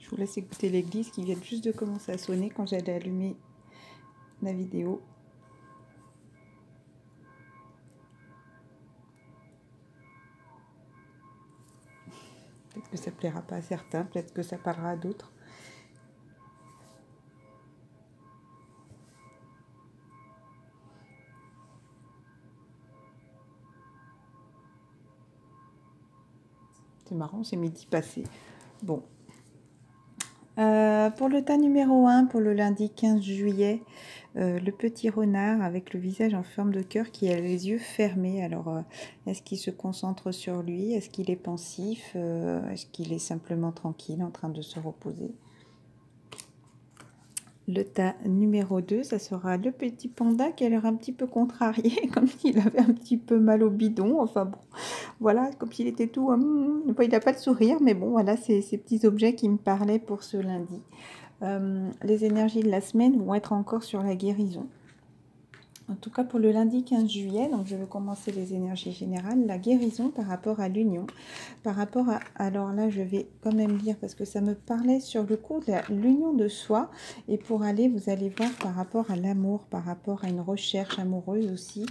Je vous laisse écouter l'église qui vient juste de commencer à sonner quand j'allais allumer la vidéo. Peut-être que ça plaira pas à certains, peut-être que ça parlera à d'autres. C'est marrant, c'est midi passé. Bon. Pour le tas numéro 1, pour le lundi 15 juillet, le petit renard avec le visage en forme de cœur qui a les yeux fermés. Alors, est-ce qu'il se concentre sur lui? Est-ce qu'il est pensif? Est-ce qu'il est simplement tranquille, en train de se reposer? Le tas numéro 2, ça sera le petit panda qui a l'air un petit peu contrarié, comme s'il avait un petit peu mal au bidon. Enfin bon, voilà, comme s'il était tout... il n'a pas de sourire, mais bon, voilà, c'est ces petits objets qui me parlaient pour ce lundi. Les énergies de la semaine vont être encore sur la guérison. En tout cas pour le lundi 15 juillet, donc je vais commencer les énergies générales, la guérison par rapport à l'union, par rapport à, alors là je vais quand même lire parce que ça me parlait sur le coup de l'union de soi, et pour aller, vous allez voir par rapport à l'amour, par rapport à une recherche amoureuse aussi,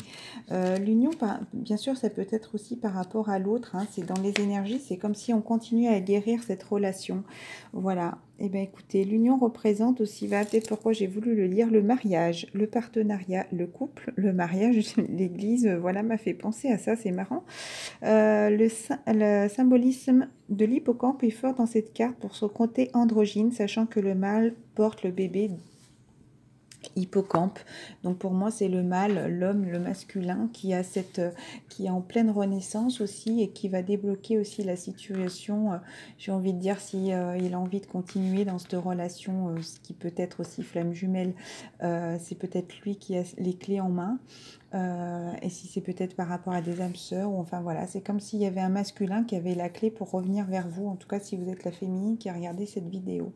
l'union, bien sûr ça peut être aussi par rapport à l'autre, hein, c'est dans les énergies, c'est comme si on continuait à guérir cette relation, voilà. Eh bien écoutez, l'union représente aussi, peut-être pourquoi j'ai voulu le lire, le mariage, le partenariat, le couple, le mariage, l'église, voilà, m'a fait penser à ça, c'est marrant. Le symbolisme de l'hippocampe est fort dans cette carte pour son côté androgyne, sachant que le mâle porte le bébé hippocampe. Donc pour moi c'est le mâle, l'homme, le masculin qui est en pleine renaissance aussi et qui va débloquer aussi la situation. J'ai envie de dire si il a envie de continuer dans cette relation, ce qui peut être aussi flamme jumelle, c'est peut-être lui qui a les clés en main. Et si c'est peut-être par rapport à des âmes sœurs, ou enfin voilà, c'est comme s'il y avait un masculin qui avait la clé pour revenir vers vous, en tout cas si vous êtes la féminine qui a regardé cette vidéo.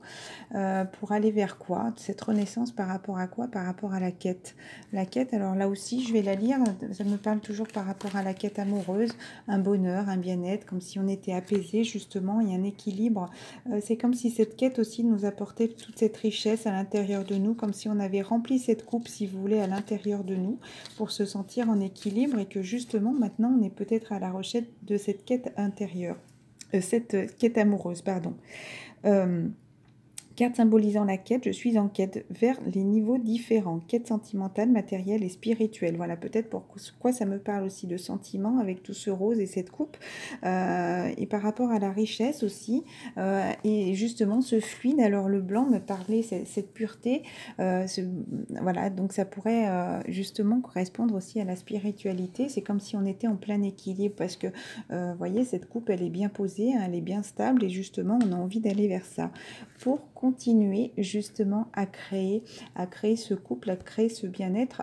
Pour aller vers quoi? Cette renaissance par rapport à quoi? Par rapport à la quête. La quête, alors là aussi, je vais la lire, ça me parle toujours par rapport à la quête amoureuse, un bonheur, un bien-être, comme si on était apaisé justement, il y a un équilibre. C'est comme si cette quête aussi nous apportait toute cette richesse à l'intérieur de nous, comme si on avait rempli cette coupe, si vous voulez, à l'intérieur de nous, pour se sentir en équilibre et que justement, maintenant, on est peut-être à la recherche de cette quête intérieure, cette quête amoureuse, pardon. Carte symbolisant la quête, je suis en quête vers les niveaux différents, quête sentimentale, matérielle et spirituelle. Voilà peut-être pourquoi ça me parle aussi de sentiments avec tout ce rose et cette coupe. Et par rapport à la richesse aussi, et justement ce fluide, alors le blanc me parlait cette pureté, voilà, donc ça pourrait justement correspondre aussi à la spiritualité. C'est comme si on était en plein équilibre parce que, vous voyez, cette coupe, elle est bien posée, hein, elle est bien stable et justement, on a envie d'aller vers ça. Pour continuer justement à créer ce couple, à créer ce bien-être.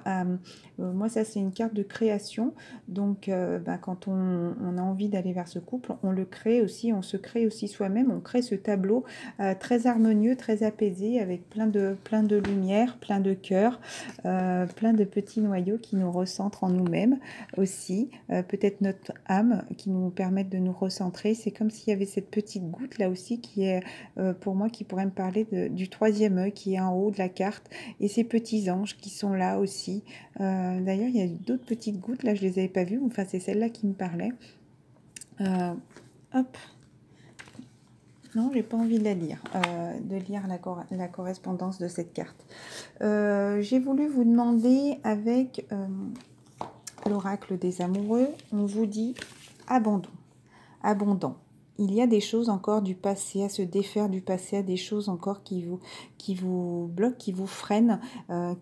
Moi, ça, c'est une carte de création. Donc, quand on a envie d'aller vers ce couple, on le crée aussi, on se crée aussi soi-même, on crée ce tableau très harmonieux, très apaisé, avec plein de lumière, plein de cœur, plein de petits noyaux qui nous recentrent en nous-mêmes aussi. Peut-être notre âme qui nous permettent de nous recentrer. C'est comme s'il y avait cette petite goutte là aussi qui est pour moi qui pourrait me parler du troisième œil qui est en haut de la carte et ces petits anges qui sont là aussi. D'ailleurs, il y a d'autres petites gouttes, là je les avais pas vues, enfin c'est celle-là qui me parlait. Hop. Non, j'ai pas envie de la lire, de lire la correspondance de cette carte. J'ai voulu vous demander avec l'oracle des amoureux, on vous dit abandon, abondant. Il y a des choses encore du passé, à se défaire du passé, à des choses encore qui vous bloquent, qui vous freinent,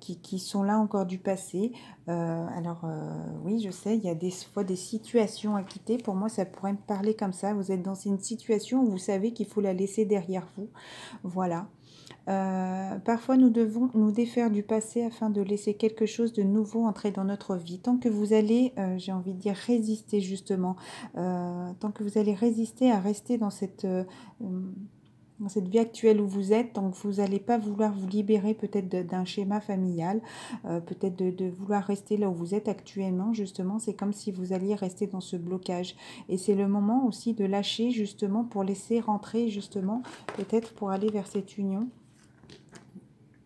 qui sont là encore du passé. Oui, je sais, il y a des fois des situations à quitter. Pour moi, ça pourrait me parler comme ça. Vous êtes dans une situation où vous savez qu'il faut la laisser derrière vous. Voilà. Parfois, nous devons nous défaire du passé afin de laisser quelque chose de nouveau entrer dans notre vie. Tant que vous allez, j'ai envie de dire, résister justement, tant que vous allez résister à rester dans cette dans cette vie actuelle où vous êtes, donc vous n'allez pas vouloir vous libérer peut-être d'un schéma familial, peut-être de vouloir rester là où vous êtes actuellement, justement, c'est comme si vous alliez rester dans ce blocage. Et c'est le moment aussi de lâcher, justement, pour laisser rentrer, justement, peut-être pour aller vers cette union,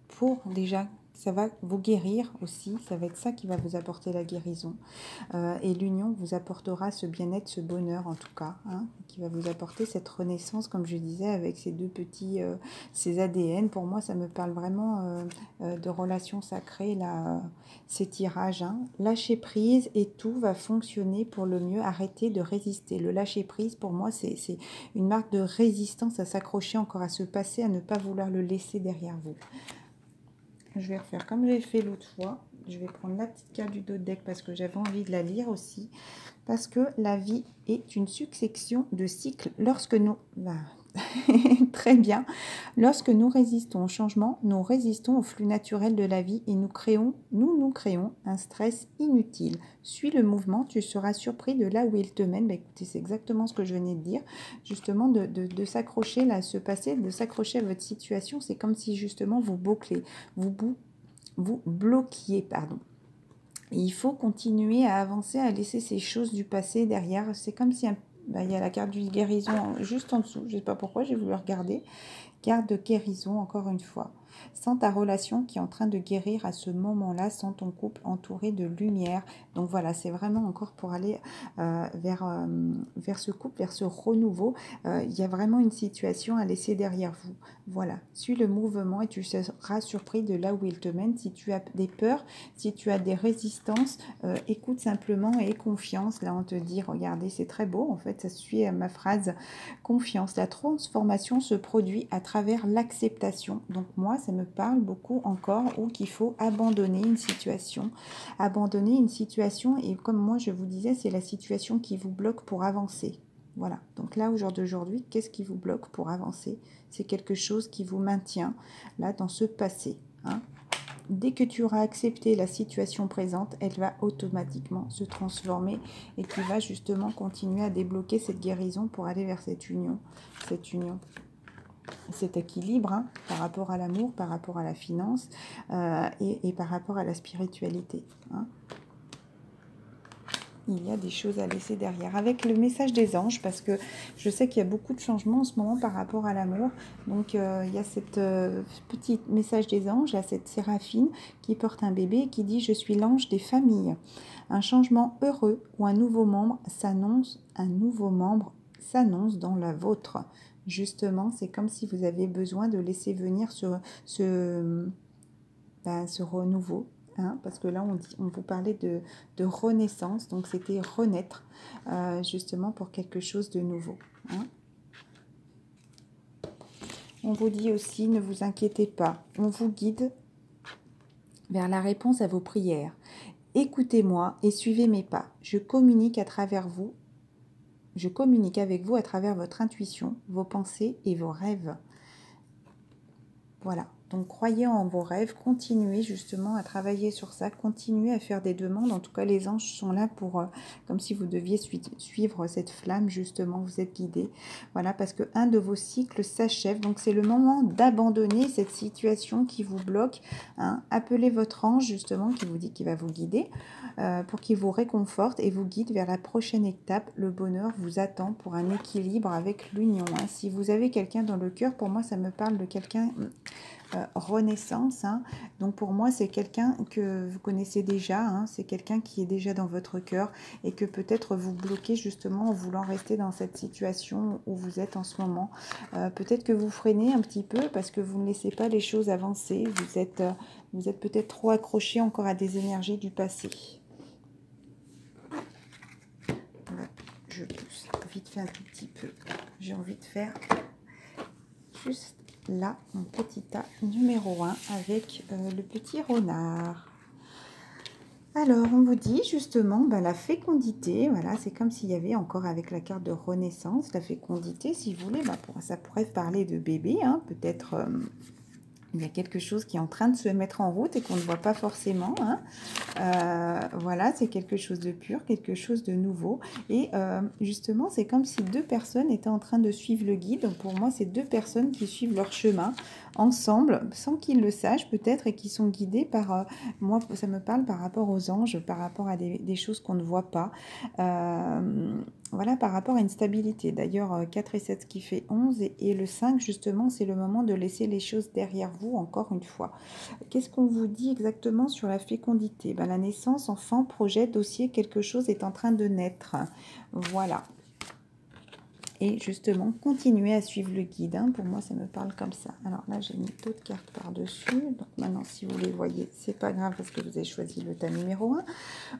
pour déjà... Ça va vous guérir aussi, ça va être ça qui va vous apporter la guérison. Et l'union vous apportera ce bien-être, ce bonheur en tout cas, hein, qui va vous apporter cette renaissance, comme je disais, avec ces deux petits, ces ADN. Pour moi, ça me parle vraiment de relations sacrées, là, ces tirages. Hein. Lâcher prise et tout va fonctionner pour le mieux. Arrêtez de résister. Le lâcher prise, pour moi, c'est une marque de résistance à s'accrocher encore à ce passé, à ne pas vouloir le laisser derrière vous. Je vais refaire comme j'ai fait l'autre fois. Je vais prendre la petite carte du dos de deck parce que j'avais envie de la lire aussi. Parce que la vie est une succession de cycles. Lorsque nous... Très bien. Lorsque nous résistons au changement, nous résistons au flux naturel de la vie et nous créons un stress inutile. Suis le mouvement, tu seras surpris de là où il te mène. Bah, écoutez, c'est exactement ce que je venais de dire. Justement, de s'accrocher là à ce passé, de s'accrocher à votre situation. C'est comme si justement vous bouclez, vous bloquiez, pardon. Et il faut continuer à avancer, à laisser ces choses du passé derrière. C'est comme si il y a la carte du guérison juste en dessous. Je ne sais pas pourquoi, j'ai voulu regarder. Carte de guérison, encore une fois. Sans ta relation qui est en train de guérir à ce moment-là, sans ton couple entouré de lumière. Donc voilà, c'est vraiment encore pour aller vers ce couple, vers ce renouveau. Il y a vraiment une situation à laisser derrière vous. Voilà, suis le mouvement et tu seras surpris de là où il te mène. Si tu as des peurs, si tu as des résistances, écoute simplement et aie confiance. Là, on te dit, regardez, c'est très beau. En fait, ça suit ma phrase, confiance. La transformation se produit à travers l'acceptation. Donc moi, ça me parle beaucoup encore où qu'il faut abandonner une situation. Abandonner une situation et comme moi je vous disais, c'est la situation qui vous bloque pour avancer. Voilà, donc là, au jour d'aujourd'hui, qu'est-ce qui vous bloque pour avancer? C'est quelque chose qui vous maintient là dans ce passé. Hein. Dès que tu auras accepté la situation présente, elle va automatiquement se transformer et tu vas justement continuer à débloquer cette guérison pour aller vers cette union, cet équilibre hein, par rapport à l'amour, par rapport à la finance et par rapport à la spiritualité. Hein. Il y a des choses à laisser derrière. Avec le message des anges, parce que je sais qu'il y a beaucoup de changements en ce moment par rapport à l'amour. Donc, il y a cette petit message des anges, là, cette séraphine qui porte un bébé et qui dit « Je suis l'ange des familles ». Un changement heureux ou un nouveau membre s'annonce dans la vôtre. Justement, c'est comme si vous avez besoin de laisser venir ce renouveau. Hein, parce que là, on vous parlait de renaissance, donc c'était renaître, justement pour quelque chose de nouveau. Hein. On vous dit aussi, ne vous inquiétez pas, on vous guide vers la réponse à vos prières. Écoutez-moi et suivez mes pas. Je communique avec vous à travers votre intuition, vos pensées et vos rêves. Voilà. Donc, croyez en vos rêves, continuez justement à travailler sur ça, continuez à faire des demandes. En tout cas, les anges sont là pour, comme si vous deviez suivre cette flamme, justement, vous êtes guidés. Voilà, parce que un de vos cycles s'achève. Donc, c'est le moment d'abandonner cette situation qui vous bloque. Hein. Appelez votre ange, justement, qui vous dit qu'il va vous guider, pour qu'il vous réconforte et vous guide vers la prochaine étape. Le bonheur vous attend pour un équilibre avec l'union. Hein. Si vous avez quelqu'un dans le cœur, pour moi, ça me parle de quelqu'un... renaissance, hein. Donc pour moi c'est quelqu'un que vous connaissez déjà, hein. C'est quelqu'un qui est déjà dans votre cœur et que peut-être vous bloquez justement en voulant rester dans cette situation où vous êtes en ce moment. Peut-être que vous freinez un petit peu parce que vous ne laissez pas les choses avancer, vous êtes peut-être trop accroché encore à des énergies du passé. Je pousse vite fait un tout petit peu, j'ai envie de faire juste là, mon petit tas numéro 1 avec le petit renard. Alors, on vous dit justement la fécondité. Voilà, c'est comme s'il y avait encore avec la carte de renaissance, la fécondité, si vous voulez. Ça pourrait parler de bébé, hein, peut-être Il y a quelque chose qui est en train de se mettre en route et qu'on ne voit pas forcément. Hein. Voilà, c'est quelque chose de pur, quelque chose de nouveau. Et justement, c'est comme si deux personnes étaient en train de suivre le guide. Donc pour moi, c'est deux personnes qui suivent leur chemin ensemble, sans qu'ils le sachent peut-être, et qui sont guidées par... moi, ça me parle par rapport aux anges, par rapport à des choses qu'on ne voit pas. Voilà, par rapport à une stabilité. D'ailleurs, 4 et 7 qui fait 11, et le 5, justement, c'est le moment de laisser les choses derrière vous, encore une fois. Qu'est-ce qu'on vous dit exactement sur la fécondité? Ben, la naissance, enfant, projet, dossier, quelque chose est en train de naître. Voilà. Et justement, continuez à suivre le guide. Hein. Pour moi, ça me parle comme ça. Alors là, j'ai mis d'autres cartes par-dessus. Donc maintenant, si vous les voyez, c'est pas grave parce que vous avez choisi le tas numéro 1.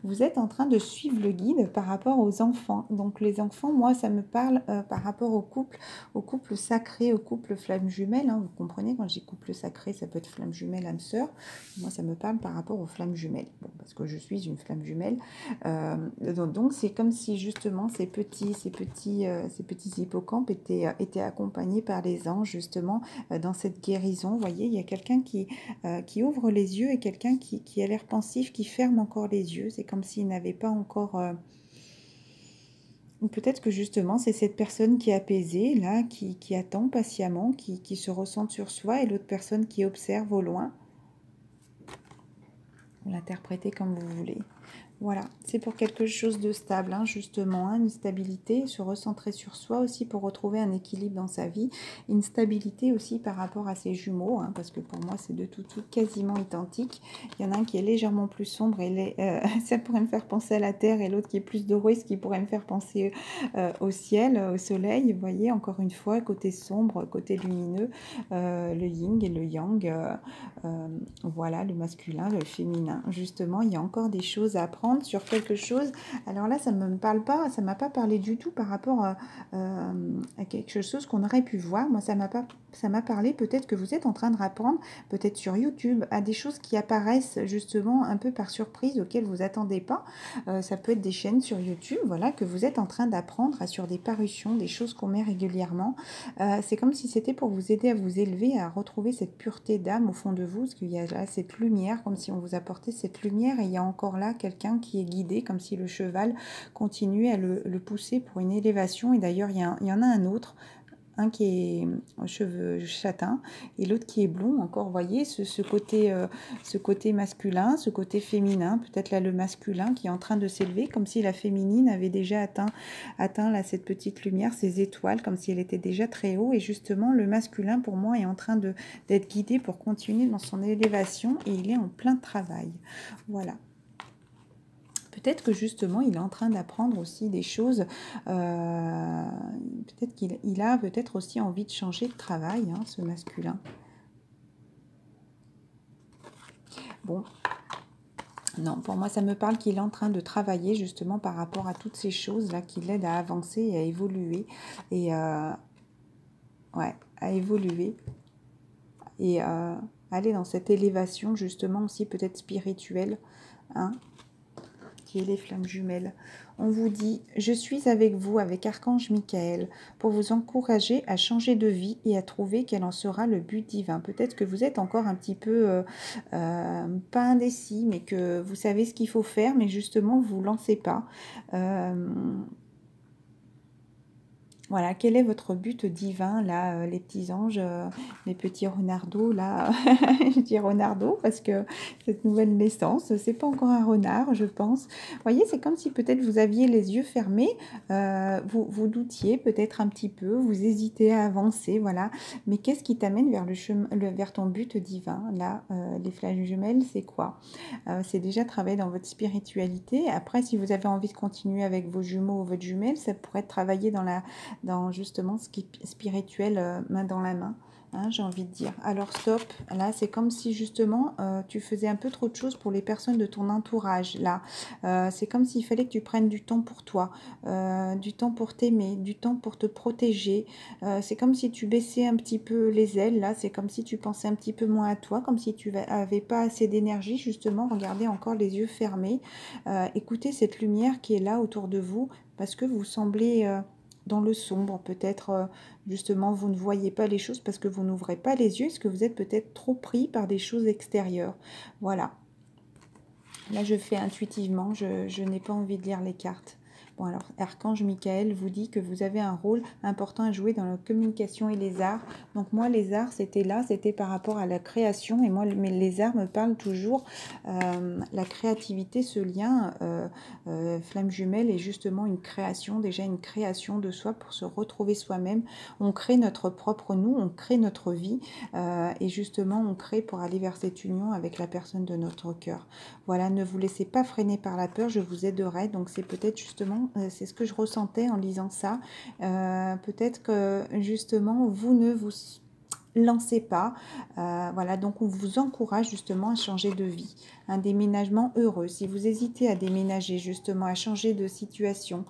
Vous êtes en train de suivre le guide par rapport aux enfants. Donc les enfants, moi, ça me parle par rapport au couple sacré, au couple flamme jumelle. Hein. Vous comprenez, quand je dis couple sacré, ça peut être flamme jumelle, âme sœur. Moi, ça me parle par rapport aux flammes jumelles. Bon, parce que je suis une flamme jumelle. Donc c'est comme si justement ces petits hippocampes étaient accompagnés par les anges justement dans cette guérison. Vous voyez, il y a quelqu'un qui ouvre les yeux et quelqu'un qui a l'air pensif, qui ferme encore les yeux. C'est comme s'il n'avait pas encore... Peut-être que justement c'est cette personne qui est apaisée, là, qui attend patiemment, qui se ressent sur soi, et l'autre personne qui observe au loin. Vous l'interprétez comme vous voulez. Voilà, c'est pour quelque chose de stable, hein, justement, hein, une stabilité, se recentrer sur soi aussi pour retrouver un équilibre dans sa vie, une stabilité aussi par rapport à ses jumeaux, hein, parce que pour moi c'est deux toutous quasiment identiques. Il y en a un qui est légèrement plus sombre, et ça pourrait me faire penser à la terre, et l'autre qui est plus doré, ce qui pourrait me faire penser au ciel, au soleil. Vous voyez, encore une fois, côté sombre, côté lumineux, le yin et le yang, voilà, le masculin, le féminin. Justement, il y a encore des choses à apprendre sur quelque chose. Alors là, ça ne me parle pas, ça m'a pas parlé du tout par rapport à quelque chose qu'on aurait pu voir. Moi, ça m'a parlé, peut-être que vous êtes en train de apprendre, peut-être sur YouTube, à des choses qui apparaissent justement un peu par surprise, auxquelles vous attendez pas. Ça peut être des chaînes sur YouTube, voilà, que vous êtes en train d'apprendre sur des parutions, des choses qu'on met régulièrement. C'est comme si c'était pour vous aider à vous élever, à retrouver cette pureté d'âme au fond de vous, parce qu'il y a là cette lumière, comme si on vous apportait cette lumière, et il y a encore là quelqu'un qui est guidé, comme si le cheval continuait à le pousser pour une élévation. Et d'ailleurs, il y en a un autre, un qui est aux cheveux châtains et l'autre qui est blond. Encore, vous voyez, ce côté masculin, ce côté féminin, peut-être là le masculin qui est en train de s'élever, comme si la féminine avait déjà atteint là, cette petite lumière, ces étoiles, comme si elle était déjà très haut. Et justement, le masculin, pour moi, est en train d'être guidé pour continuer dans son élévation, et il est en plein travail. Voilà. Peut-être que justement, il est en train d'apprendre aussi des choses. Peut-être qu'il a peut-être aussi envie de changer de travail, hein, ce masculin. Bon. Non, pour moi, ça me parle qu'il est en train de travailler justement par rapport à toutes ces choses-là qui l'aident à avancer et à évoluer. Et ouais, à évoluer. Et aller dans cette élévation justement aussi peut-être spirituelle, hein, qui est les flammes jumelles. On vous dit, je suis avec vous, avec Archange Michael, pour vous encourager à changer de vie et à trouver quel en sera le but divin. Peut-être que vous êtes encore un petit peu, pas indécis, mais que vous savez ce qu'il faut faire, mais justement, vous ne vous lancez pas. Voilà, quel est votre but divin, là, les petits anges, les petits renardeaux, là, je dis renardeau parce que cette nouvelle naissance, c'est pas encore un renard, je pense. Vous voyez, c'est comme si peut-être vous aviez les yeux fermés, vous doutiez peut-être un petit peu, vous hésitez à avancer, voilà. Mais qu'est-ce qui t'amène vers vers ton but divin? Là, les flammes jumelles, c'est quoi? C'est déjà travailler dans votre spiritualité. Après, si vous avez envie de continuer avec vos jumeaux ou votre jumelle, ça pourrait être travailler dans justement ce qui est spirituel, main dans la main, hein, j'ai envie de dire. Alors stop, là c'est comme si justement tu faisais un peu trop de choses pour les personnes de ton entourage, là. C'est comme s'il fallait que tu prennes du temps pour toi, du temps pour t'aimer, du temps pour te protéger. C'est comme si tu baissais un petit peu les ailes, là, c'est comme si tu pensais un petit peu moins à toi, comme si tu n'avais pas assez d'énergie, justement. Regardez, encore les yeux fermés, écoutez cette lumière qui est là autour de vous, parce que vous semblez dans le sombre, peut-être justement vous ne voyez pas les choses parce que vous n'ouvrez pas les yeux, est-ce que vous êtes peut-être trop pris par des choses extérieures. Voilà. Là, je fais intuitivement, je n'ai pas envie de lire les cartes. Bon, alors, Archange Michael vous dit que vous avez un rôle important à jouer dans la communication et les arts. Donc, moi, les arts, c'était là, c'était par rapport à la création. Et moi, mais les arts me parlent toujours. La créativité, ce lien, flamme jumelle, est justement une création, déjà une création de soi pour se retrouver soi-même. On crée notre propre nous, on crée notre vie. Et justement, on crée pour aller vers cette union avec la personne de notre cœur. Voilà, ne vous laissez pas freiner par la peur, je vous aiderai. Donc c'est peut-être justement, c'est ce que je ressentais en lisant ça. Peut-être que justement, vous ne vous lancez pas. Voilà, donc on vous encourage justement à changer de vie. Un déménagement heureux. Si vous hésitez à déménager, justement, à changer de situation,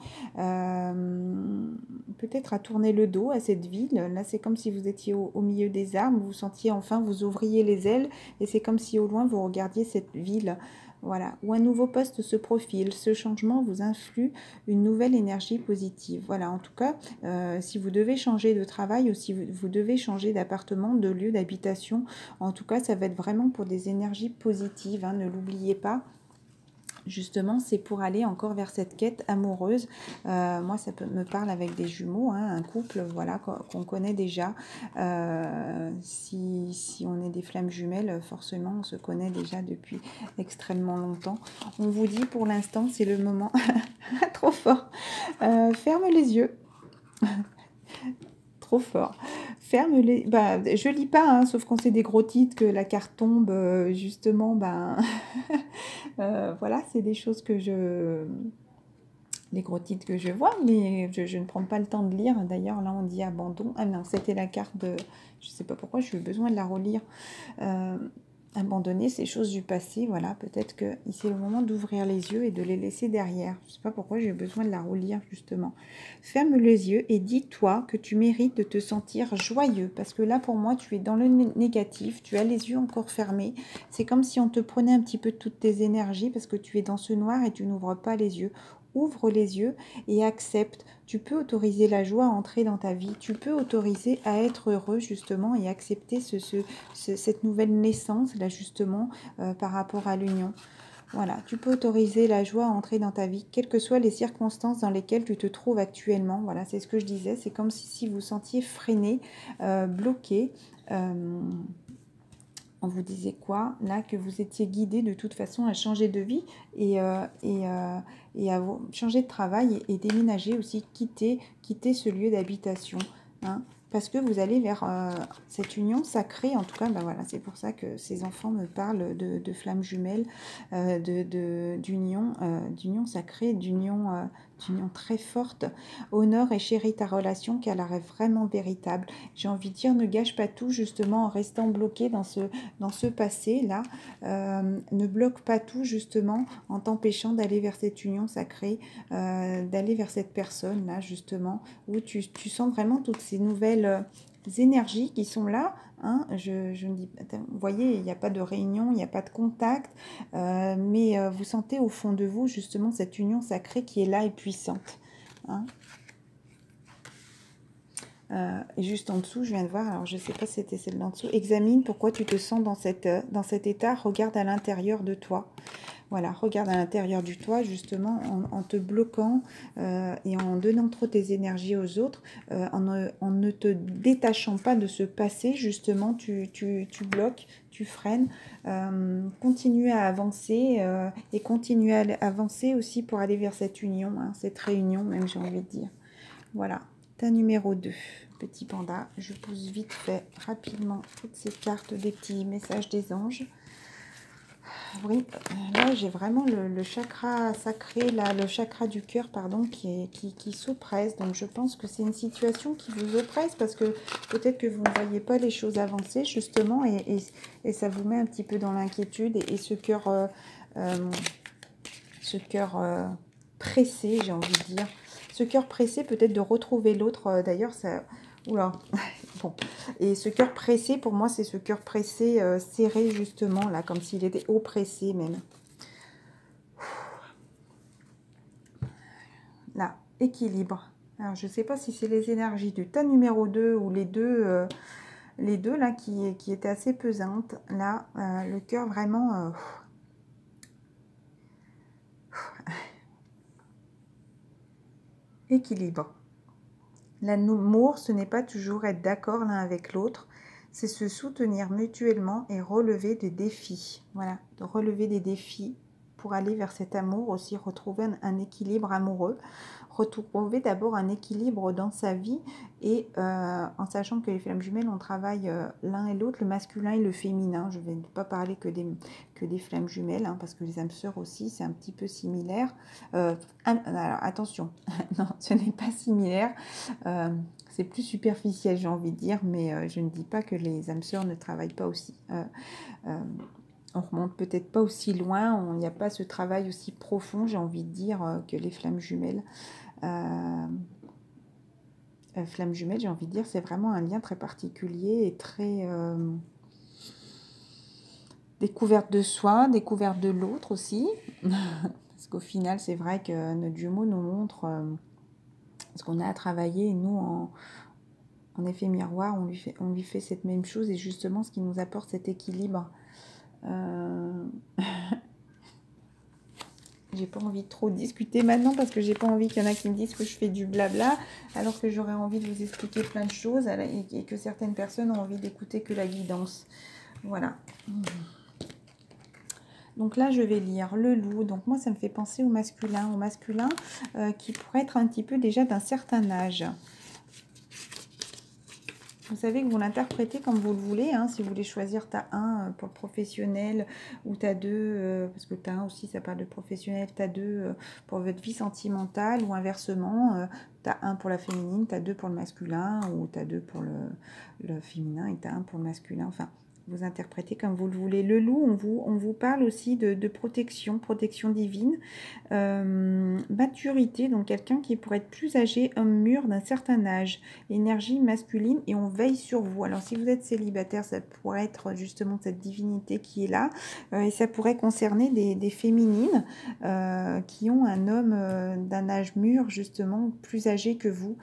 peut-être à tourner le dos à cette ville. Là, c'est comme si vous étiez au milieu des arbres, vous sentiez enfin, vous ouvriez les ailes, et c'est comme si au loin, vous regardiez cette ville. Voilà, ou un nouveau poste se profile. Ce changement vous influe une nouvelle énergie positive. Voilà, en tout cas, si vous devez changer de travail ou si vous devez changer d'appartement, de lieu d'habitation, en tout cas, ça va être vraiment pour des énergies positives, hein, ne l'oubliez pas. Justement, c'est pour aller encore vers cette quête amoureuse. Moi, ça me parle avec des jumeaux, hein, un couple, voilà, qu'on connaît déjà. Si on est des flammes jumelles, forcément, on se connaît déjà depuis extrêmement longtemps. On vous dit pour l'instant, c'est le moment trop fort. Ferme les yeux. Trop fort. Ferme les... Bah, je lis pas, hein, sauf quand c'est des gros titres, que la carte tombe, justement, ben... voilà, c'est des choses que je... Les gros titres que je vois, mais je ne prends pas le temps de lire. D'ailleurs, là, on dit abandon. Ah non, c'était la carte de... Je sais pas pourquoi, j'ai eu besoin de la relire. Abandonner ces choses du passé, voilà, peut-être que c'est le moment d'ouvrir les yeux et de les laisser derrière. Je ne sais pas pourquoi j'ai besoin de la relire, justement. Ferme les yeux et dis-toi que tu mérites de te sentir joyeux, parce que là, pour moi, tu es dans le négatif, tu as les yeux encore fermés. C'est comme si on te prenait un petit peu toutes tes énergies, parce que tu es dans ce noir et tu n'ouvres pas les yeux. Ouvre les yeux et accepte. Tu peux autoriser la joie à entrer dans ta vie. Tu peux autoriser à être heureux, justement, et accepter cette nouvelle naissance, là, justement, par rapport à l'union. Voilà, tu peux autoriser la joie à entrer dans ta vie, quelles que soient les circonstances dans lesquelles tu te trouves actuellement. Voilà, c'est ce que je disais. C'est comme si vous sentiez freiné, bloqué. On vous disait quoi? Là, que vous étiez guidé de toute façon à changer de vie et à changer de travail et déménager aussi, quitter ce lieu d'habitation. Hein, parce que vous allez vers cette union sacrée. En tout cas, ben voilà, c'est pour ça que ces enfants me parlent de flammes jumelles, d'union sacrée, d'union très forte. Honore et chéris ta relation car elle est vraiment véritable. J'ai envie de dire, ne gâche pas tout justement en restant bloqué dans ce passé-là. Ne bloque pas tout justement en t'empêchant d'aller vers cette union sacrée, d'aller vers cette personne-là justement, où tu sens vraiment toutes ces nouvelles énergies qui sont là. Hein, je ne dis, vous voyez, il n'y a pas de réunion, il n'y a pas de contact, mais vous sentez au fond de vous justement cette union sacrée qui est là et puissante. Hein. Et juste en dessous, je viens de voir, alors je ne sais pas si c'était celle d'en dessous, examine pourquoi tu te sens dans cet état, regarde à l'intérieur de toi. Voilà, regarde à l'intérieur du toi, justement, en te bloquant et en donnant trop tes énergies aux autres, en ne te détachant pas de ce passé, justement, tu bloques, tu freines. Continue à avancer et continue à avancer aussi pour aller vers cette union, hein, cette réunion même, j'ai envie de dire. Voilà. Ta numéro 2, petit panda. Je pose vite fait, rapidement, toutes ces cartes des petits messages des anges. Oui, là j'ai vraiment le chakra sacré, là, le chakra du cœur, pardon, qui s'oppresse. Donc je pense que c'est une situation qui vous oppresse parce que peut-être que vous ne voyez pas les choses avancer, justement, et ça vous met un petit peu dans l'inquiétude. Et ce cœur pressé, j'ai envie de dire. Ce cœur pressé peut-être de retrouver l'autre, d'ailleurs ça... Oula, bon. Et ce cœur pressé, pour moi, c'est ce cœur pressé, serré justement, là, comme s'il était oppressé même. Là, équilibre. Alors, je ne sais pas si c'est les énergies du tas numéro 2 ou les deux là qui étaient assez pesantes. Là, le cœur vraiment équilibre. L'amour, ce n'est pas toujours être d'accord l'un avec l'autre, c'est se soutenir mutuellement et relever des défis. Voilà, de relever des défis pour aller vers cet amour, aussi retrouver un équilibre amoureux, retrouver d'abord un équilibre dans sa vie et en sachant que les flammes jumelles, on travaille l'un et l'autre, le masculin et le féminin. Je ne vais pas parler que des flammes jumelles, hein, parce que les âmes sœurs aussi, c'est un petit peu similaire. Alors, attention, non, ce n'est pas similaire. C'est plus superficiel, j'ai envie de dire, mais je ne dis pas que les âmes sœurs ne travaillent pas aussi. On remonte peut-être pas aussi loin, il n'y a pas ce travail aussi profond, j'ai envie de dire, que les flammes jumelles. Flammes jumelles, j'ai envie de dire, c'est vraiment un lien très particulier et très découverte de soi, découverte de l'autre aussi. Parce qu'au final, c'est vrai que notre jumeau nous montre ce qu'on a à travailler et nous, en effet miroir, on lui fait cette même chose et justement ce qui nous apporte cet équilibre. J'ai pas envie de trop discuter maintenant parce que j'ai pas envie qu'il y en a qui me disent que je fais du blabla alors que j'aurais envie de vous expliquer plein de choses et que certaines personnes ont envie d'écouter que la guidance. Voilà. Donc là, je vais lire le loup. Donc moi, ça me fait penser au masculin qui pourrait être un petit peu déjà d'un certain âge. Vous savez que vous l'interprétez comme vous le voulez, hein, si vous voulez choisir ta 1 pour le professionnel ou ta 2, parce que ta 1 aussi ça parle de professionnel, ta 2 pour votre vie sentimentale ou inversement, ta 1 pour la féminine, ta 2 pour le masculin ou ta 2 pour le féminin et ta 1 pour le masculin, enfin vous interprétez comme vous le voulez. Le loup, on vous parle aussi de protection, protection divine, maturité, donc quelqu'un qui pourrait être plus âgé, homme mûr d'un certain âge, énergie masculine et on veille sur vous. Alors si vous êtes célibataire, ça pourrait être justement cette divinité qui est là et ça pourrait concerner des féminines qui ont un homme d'un âge mûr justement, plus âgé que vous.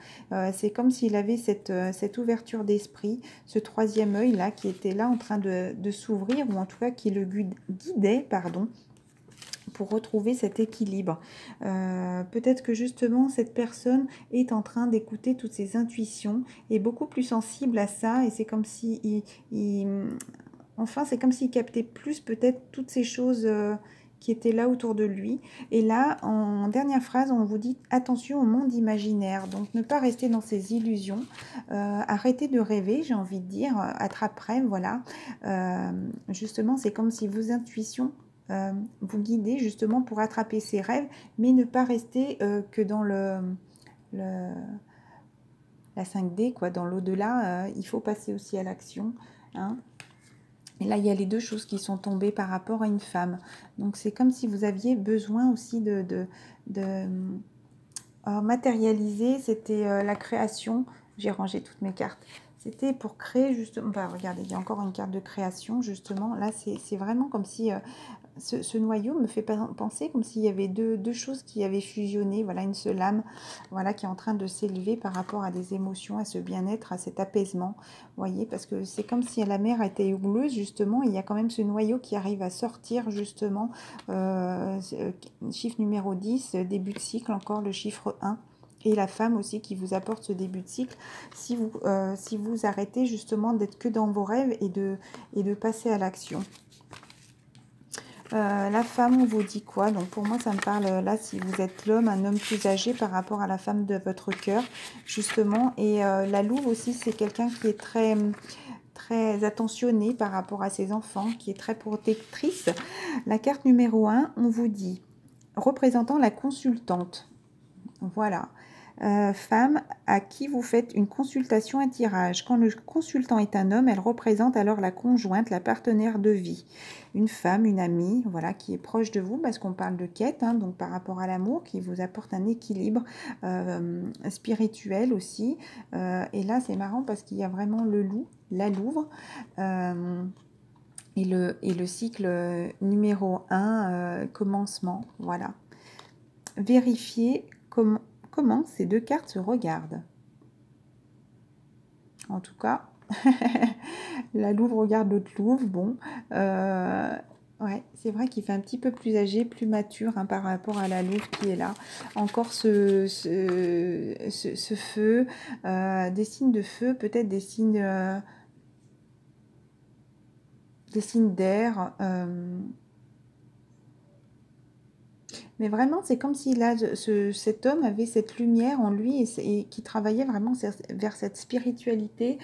C'est comme s'il avait cette ouverture d'esprit, ce troisième œil là qui était là en train de s'ouvrir ou en tout cas qui le guidait, pardon, pour retrouver cet équilibre. Peut-être que justement cette personne est en train d'écouter toutes ses intuitions, est beaucoup plus sensible à ça et c'est comme si enfin c'est comme s'il captait plus peut-être toutes ces choses qui étaient là autour de lui. Et là, en dernière phrase, on vous dit attention au monde imaginaire. Donc ne pas rester dans ces illusions, arrêtez de rêver, j'ai envie de dire, attrape-rêve, voilà. Justement, c'est comme si vos intuitions vous guider justement pour attraper ces rêves, mais ne pas rester que dans la 5D, quoi, dans l'au-delà. Il faut passer aussi à l'action, hein. Et là, il y a les deux choses qui sont tombées par rapport à une femme. Donc, c'est comme si vous aviez besoin aussi de matérialiser. C'était la création. J'ai rangé toutes mes cartes. C'était pour créer justement... Bah, regardez, il y a encore une carte de création, justement. Là, c'est vraiment comme si... Ce noyau me fait penser comme s'il y avait deux choses qui avaient fusionné, voilà, une seule âme, voilà, qui est en train de s'élever par rapport à des émotions, à ce bien-être, à cet apaisement, voyez, parce que c'est comme si la mer était houleuse, justement, il y a quand même ce noyau qui arrive à sortir, justement, chiffre numéro 10, début de cycle, encore le chiffre 1, et la femme aussi qui vous apporte ce début de cycle, si vous arrêtez justement d'être que dans vos rêves et de passer à l'action. La femme, on vous dit quoi? Donc pour moi, ça me parle là, si vous êtes l'homme, un homme plus âgé par rapport à la femme de votre cœur, justement. Et la louve aussi, c'est quelqu'un qui est très attentionnée par rapport à ses enfants, qui est très protectrice. La carte numéro 1, on vous dit, représentant la consultante. Voilà. Femme à qui vous faites une consultation, un tirage. Quand le consultant est un homme, elle représente alors la conjointe, la partenaire de vie. Une femme, une amie, voilà, qui est proche de vous, parce qu'on parle de quête, hein, donc par rapport à l'amour, qui vous apporte un équilibre spirituel aussi. Et là, c'est marrant parce qu'il y a vraiment le loup, la louve, et le cycle numéro 1, commencement, voilà. Vérifiez comment ces deux cartes se regardent. En tout cas, la louve regarde l'autre louve. Bon, ouais, c'est vrai qu'il fait un petit peu plus âgé, plus mature hein, par rapport à la louve qui est là. Encore ce feu, des signes de feu, peut-être des signes d'air. Mais vraiment, c'est comme si là, cet homme avait cette lumière en lui et qui travaillait vraiment vers cette spiritualité,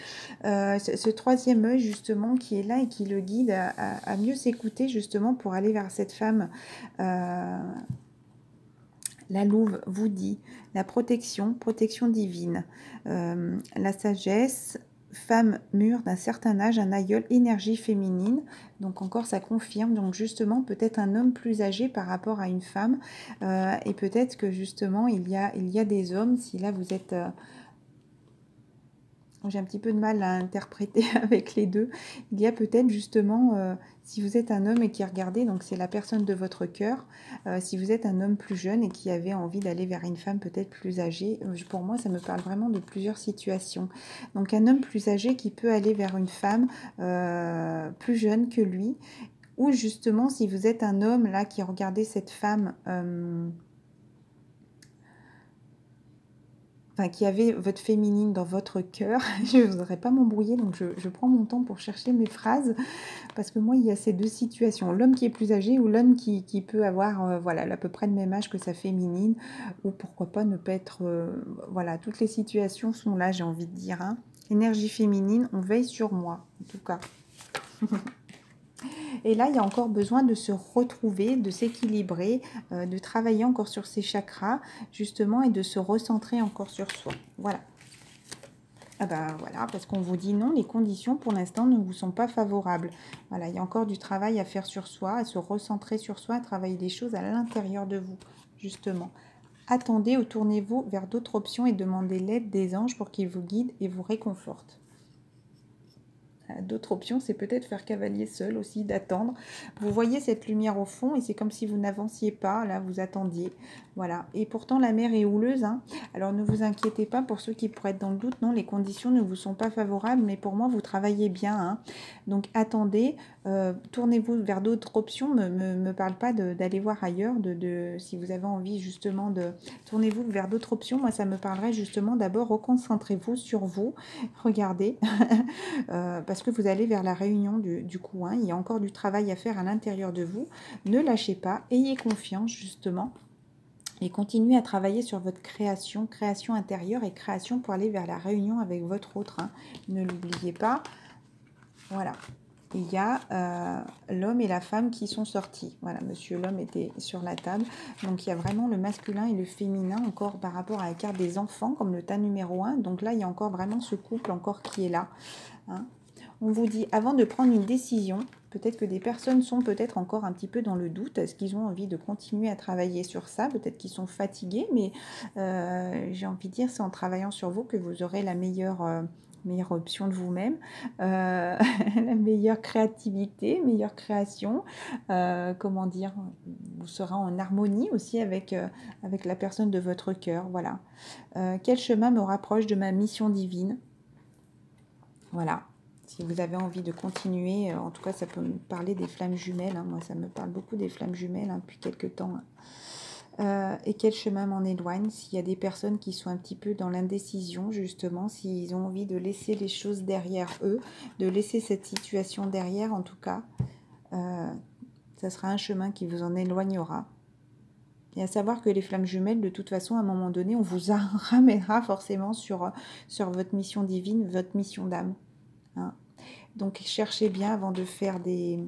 ce troisième œil justement qui est là et qui le guide à mieux s'écouter justement pour aller vers cette femme. La louve vous dit la protection divine, la sagesse, femme mûre d'un certain âge, un aïeul, énergie féminine. Donc encore ça confirme, donc justement peut-être un homme plus âgé par rapport à une femme, et peut-être que justement il y a des hommes, si là vous êtes... j'ai un petit peu de mal à interpréter avec les deux. Il y a peut-être justement, si vous êtes un homme et qui regardez, donc c'est la personne de votre cœur. Si vous êtes un homme plus jeune et qui avait envie d'aller vers une femme peut-être plus âgée, pour moi ça me parle vraiment de plusieurs situations. Donc un homme plus âgé qui peut aller vers une femme plus jeune que lui. Ou justement si vous êtes un homme là qui regardez cette femme... enfin, qui avait votre féminine dans votre cœur. Je ne voudrais pas m'embrouiller, donc je prends mon temps pour chercher mes phrases, parce que moi, il y a ces deux situations. L'homme qui est plus âgé ou l'homme qui peut avoir voilà, à peu près le même âge que sa féminine, ou pourquoi pas ne pas être... voilà, toutes les situations sont là, j'ai envie de dire. Hein. Énergie féminine, on veille sur moi, en tout cas. Et là, il y a encore besoin de se retrouver, de s'équilibrer, de travailler encore sur ses chakras, justement, et de se recentrer encore sur soi. Voilà. Ah ben voilà, parce qu'on vous dit non, les conditions pour l'instant ne vous sont pas favorables. Voilà, il y a encore du travail à faire sur soi, à se recentrer sur soi, à travailler des choses à l'intérieur de vous, justement. Attendez ou tournez-vous vers d'autres options et demandez l'aide des anges pour qu'ils vous guident et vous réconfortent. D'autres options, c'est peut-être faire cavalier seul aussi, d'attendre. Vous voyez cette lumière au fond et c'est comme si vous n'avanciez pas, là vous attendiez. Voilà. Et pourtant la mer est houleuse. Hein. Alors ne vous inquiétez pas pour ceux qui pourraient être dans le doute. Non, les conditions ne vous sont pas favorables, mais pour moi vous travaillez bien. Hein. Donc attendez, tournez-vous vers d'autres options. Me parle pas d'aller voir ailleurs. Si vous avez envie justement de... Tournez-vous vers d'autres options. Moi ça me parlerait justement d'abord, reconcentrez-vous sur vous. Regardez. Parce que vous allez vers la réunion du coup. Hein. Il y a encore du travail à faire à l'intérieur de vous. Ne lâchez pas, ayez confiance justement. Et continuez à travailler sur votre création intérieure et création pour aller vers la réunion avec votre autre. Hein. Ne l'oubliez pas. Voilà. Il y a l'homme et la femme qui sont sortis. Voilà, monsieur l'homme était sur la table. Donc, il y a vraiment le masculin et le féminin encore par rapport à la carte des enfants, comme le tas numéro 1. Donc là, il y a encore vraiment ce couple encore qui est là. Hein. On vous dit, avant de prendre une décision, peut-être que des personnes sont peut-être encore un petit peu dans le doute. Est-ce qu'ils ont envie de continuer à travailler sur ça? Peut-être qu'ils sont fatigués, mais j'ai envie de dire, c'est en travaillant sur vous que vous aurez la meilleure option de vous-même, la meilleure créativité, meilleure création, comment dire, vous serez en harmonie aussi avec la personne de votre cœur. Voilà. Quel chemin me rapproche de ma mission divine? Voilà. Si vous avez envie de continuer, en tout cas, ça peut me parler des flammes jumelles. Hein. Moi, ça me parle beaucoup des flammes jumelles hein, depuis quelques temps. Et quel chemin m'en éloigne? S'il y a des personnes qui sont un petit peu dans l'indécision, justement, s'ils ont envie de laisser les choses derrière eux, de laisser cette situation derrière, en tout cas, ça sera un chemin qui vous en éloignera. Et à savoir que les flammes jumelles, de toute façon, à un moment donné, on vous ramènera forcément sur votre mission divine, votre mission d'âme. Hein. Donc, cherchez bien avant de faire des...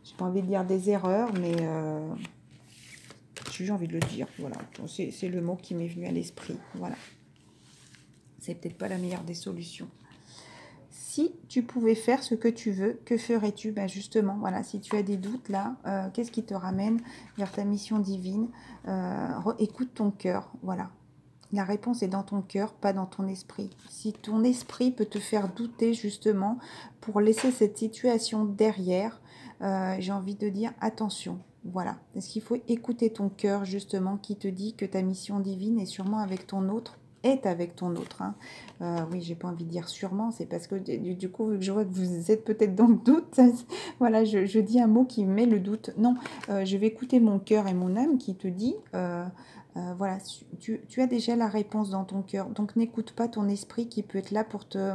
J'ai pas envie de dire des erreurs, mais... j'ai envie de le dire, voilà. C'est le mot qui m'est venu à l'esprit, voilà. C'est peut-être pas la meilleure des solutions. Si tu pouvais faire ce que tu veux, que ferais-tu? Ben justement, voilà, si tu as des doutes là, qu'est-ce qui te ramène vers ta mission divine? Écoute ton cœur, voilà. La réponse est dans ton cœur, pas dans ton esprit. Si ton esprit peut te faire douter justement pour laisser cette situation derrière, j'ai envie de dire attention. Voilà. Est-ce qu'il faut écouter ton cœur, justement, qui te dit que ta mission divine est sûrement avec ton autre, est avec ton autre, hein. Oui, j'ai pas envie de dire sûrement, c'est parce que du coup, vu que je vois que vous êtes peut-être dans le doute, voilà, je dis un mot qui met le doute. Non, je vais écouter mon cœur et mon âme qui te dit, voilà, tu as déjà la réponse dans ton cœur, donc n'écoute pas ton esprit qui peut être là pour te...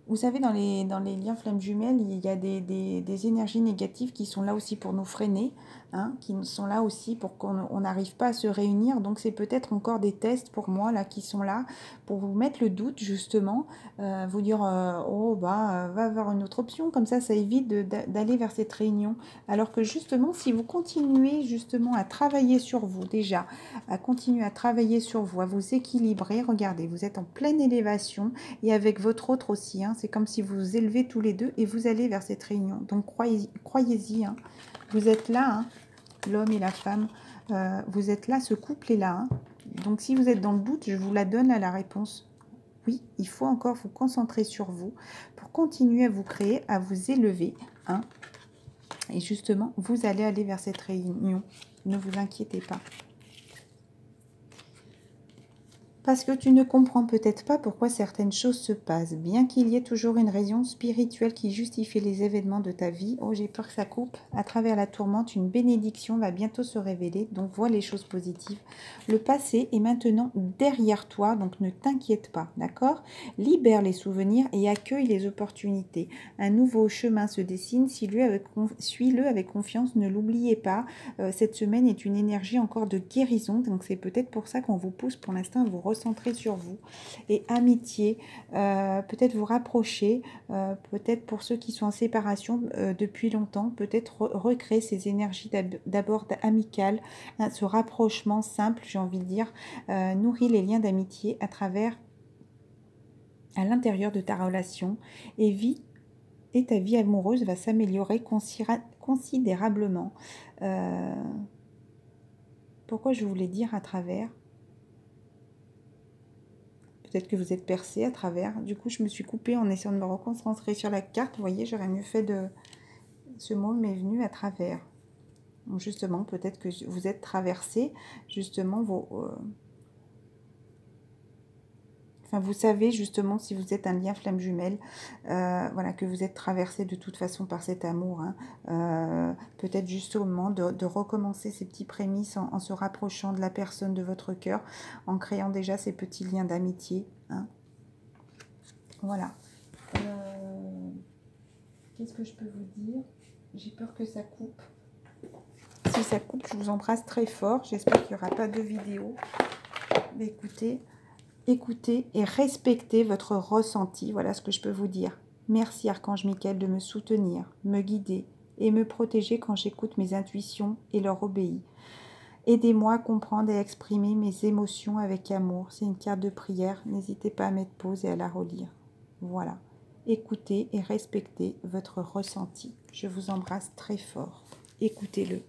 Vous savez, dans les liens flammes jumelles, il y a des énergies négatives qui sont là aussi pour nous freiner, hein, qui sont là aussi pour qu'on n'arrive pas à se réunir. Donc, c'est peut-être encore des tests pour moi, là, qui sont là, pour vous mettre le doute, justement, vous dire, oh, bah, va vers une autre option. Comme ça évite d'aller vers cette réunion. Alors que, justement, si vous continuez, justement, à travailler sur vous, déjà, à continuer à travailler sur vous, à vous équilibrer, regardez, vous êtes en pleine élévation, et avec votre autre aussi, hein, c'est comme si vous vous élevez tous les deux et vous allez vers cette réunion. Donc croyez-y, hein, vous êtes là, hein, l'homme et la femme, vous êtes là, ce couple est là. Hein. Donc si vous êtes dans le doute, je vous la donne à la réponse. Oui, il faut encore vous concentrer sur vous pour continuer à vous créer, à vous élever. Hein, et justement, vous allez aller vers cette réunion. Ne vous inquiétez pas. Parce que tu ne comprends peut-être pas pourquoi certaines choses se passent, bien qu'il y ait toujours une raison spirituelle qui justifie les événements de ta vie. Oh, j'ai peur que ça coupe. À travers la tourmente, une bénédiction va bientôt se révéler, donc vois les choses positives. Le passé est maintenant derrière toi, donc ne t'inquiète pas, d'accord? Libère les souvenirs et accueille les opportunités. Un nouveau chemin se dessine, suis-le avec confiance, ne l'oubliez pas. Cette semaine est une énergie encore de guérison, donc c'est peut-être pour ça qu'on vous pousse pour l'instant à vous recentrer sur vous. Et amitié, peut-être vous rapprocher, peut-être pour ceux qui sont en séparation depuis longtemps, peut-être recréer ces énergies d'abord amicales, hein, ce rapprochement simple, j'ai envie de dire, nourrit les liens d'amitié à l'intérieur de ta relation et ta vie amoureuse va s'améliorer considérablement. Pourquoi je voulais dire à travers? Peut-être que vous êtes percé à travers. Du coup, je me suis coupée en essayant de me reconcentrer sur la carte. Vous voyez, j'aurais mieux fait de... Ce mot m'est venu à travers. Donc justement, peut-être que vous êtes traversé, justement, Enfin, vous savez justement si vous êtes un lien flamme jumelle, voilà, que vous êtes traversé de toute façon par cet amour. Hein. Peut-être justement de recommencer ces petits prémices en se rapprochant de la personne de votre cœur, en créant déjà ces petits liens d'amitié. Hein. Voilà. Qu'est-ce que je peux vous dire? J'ai peur que ça coupe. Si ça coupe, je vous embrasse très fort. J'espère qu'il n'y aura pas de vidéo. Mais écoutez et respectez votre ressenti. Voilà ce que je peux vous dire. Merci Archange Michael de me soutenir, me guider et me protéger quand j'écoute mes intuitions et leur obéis. Aidez-moi à comprendre et à exprimer mes émotions avec amour. C'est une carte de prière. N'hésitez pas à mettre pause et à la relire. Voilà. Écoutez et respectez votre ressenti. Je vous embrasse très fort. Écoutez-le.